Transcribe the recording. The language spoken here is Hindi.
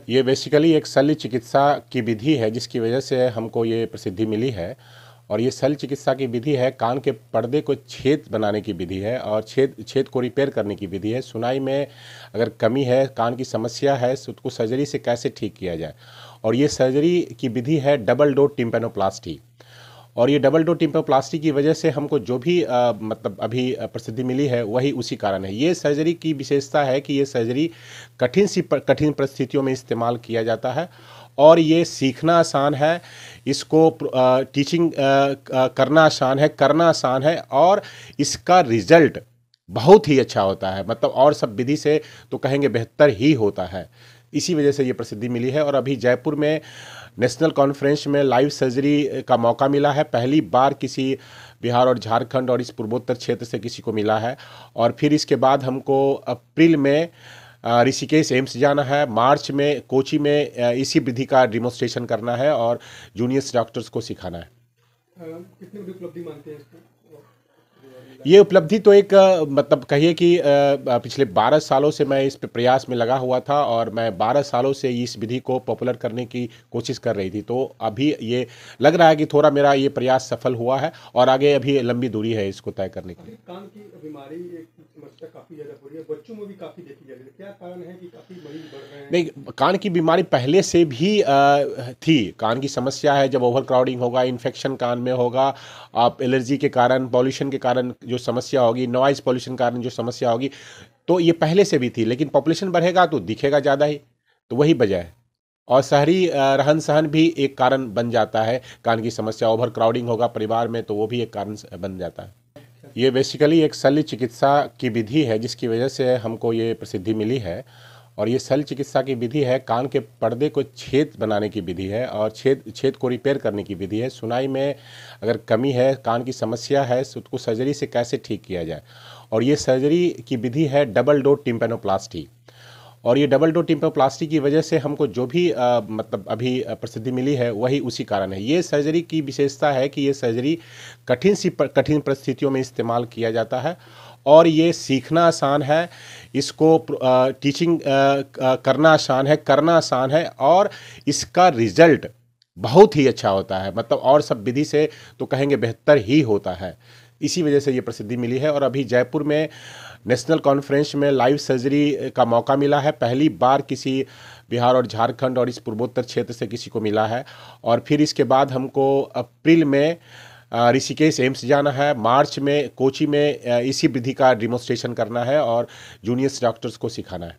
ये बेसिकली एक शल्य चिकित्सा की विधि है जिसकी वजह से हमको ये प्रसिद्धि मिली है। और ये शल्य चिकित्सा की विधि है, कान के पर्दे को छेद बनाने की विधि है और छेद छेद को रिपेयर करने की विधि है। सुनाई में अगर कमी है, कान की समस्या है, तो उसको सर्जरी से कैसे ठीक किया जाए। और ये सर्जरी की विधि है डबल डोर टिम्पैनोप्लास्टी। और ये डबल डोर टिम्पैनोप्लास्टी की वजह से हमको जो भी मतलब अभी प्रसिद्धि मिली है वही उसी कारण है। ये सर्जरी की विशेषता है कि ये सर्जरी कठिन परिस्थितियों में इस्तेमाल किया जाता है और ये सीखना आसान है, इसको टीचिंग करना आसान है, करना आसान है और इसका रिजल्ट बहुत ही अच्छा होता है। मतलब और सब विधि से तो कहेंगे बेहतर ही होता है। इसी वजह से ये प्रसिद्धि मिली है। और अभी जयपुर में नेशनल कॉन्फ्रेंस में लाइव सर्जरी का मौका मिला है। पहली बार किसी बिहार और झारखंड और इस पूर्वोत्तर क्षेत्र से किसी को मिला है। और फिर इसके बाद हमको अप्रैल में ऋषिकेश एम्स जाना है, मार्च में कोची में इसी विधि का डिमोन्स्ट्रेशन करना है और जूनियर्स डॉक्टर्स को सिखाना है। कितनी बड़ी उपलब्धि मानते हैं इसको? ये उपलब्धि तो एक मतलब कहिए कि पिछले 12 सालों से मैं इस पे प्रयास में लगा हुआ था और मैं 12 सालों से इस विधि को पॉपुलर करने की कोशिश कर रही थी। तो अभी ये लग रहा है कि थोड़ा मेरा ये प्रयास सफल हुआ है और आगे अभी लंबी दूरी है इसको तय करने की। कान की बीमारी एक समस्या काफी ज्यादा हो रही है, बच्चों में भी काफी देखी जा रही है। क्या कारण है कि काफी मरीज बढ़ रहे हैं? नहीं, कान की बीमारी पहले से भी थी। कान की समस्या है, जब ओवर क्राउडिंग होगा, इन्फेक्शन कान में होगा, आप एलर्जी के कारण, पॉल्यूशन के कारण जो समस्या होगी, नॉइज पॉल्यूशन के कारण जो समस्या होगी, तो ये पहले से भी थी। लेकिन पॉपुलेशन बढ़ेगा तो दिखेगा ज़्यादा ही, तो वही वजह है। और शहरी रहन सहन भी एक कारण बन जाता है। कान की समस्या, ओवर क्राउडिंग होगा परिवार में तो वो भी एक कारण बन जाता है। ये बेसिकली एक शल्य चिकित्सा की विधि है जिसकी वजह से हमको ये प्रसिद्धि मिली है। और ये शल्य चिकित्सा की विधि है, कान के पर्दे को छेद बनाने की विधि है और छेद को रिपेयर करने की विधि है। सुनाई में अगर कमी है, कान की समस्या है, तो उसको सर्जरी से कैसे ठीक किया जाए। और ये सर्जरी की विधि है डबल डोर टिम्पैनोप्लास्टी। और ये डबल डोर टिम्पैनोप्लास्टी की वजह से हमको जो भी मतलब अभी प्रसिद्धि मिली है वही उसी कारण है। ये सर्जरी की विशेषता है कि ये सर्जरी कठिन परिस्थितियों में इस्तेमाल किया जाता है और ये सीखना आसान है, इसको टीचिंग करना आसान है, करना आसान है और इसका रिजल्ट बहुत ही अच्छा होता है। मतलब और सब विधि से तो कहेंगे बेहतर ही होता है। इसी वजह से ये प्रसिद्धि मिली है। और अभी जयपुर में नेशनल कॉन्फ्रेंस में लाइव सर्जरी का मौका मिला है। पहली बार किसी बिहार और झारखंड और इस पूर्वोत्तर क्षेत्र से किसी को मिला है। और फिर इसके बाद हमको अप्रैल में ऋषिकेश एम्स जाना है, मार्च में कोची में इसी विधि का डिमोन्स्ट्रेशन करना है और जूनियर्स डॉक्टर्स को सिखाना है।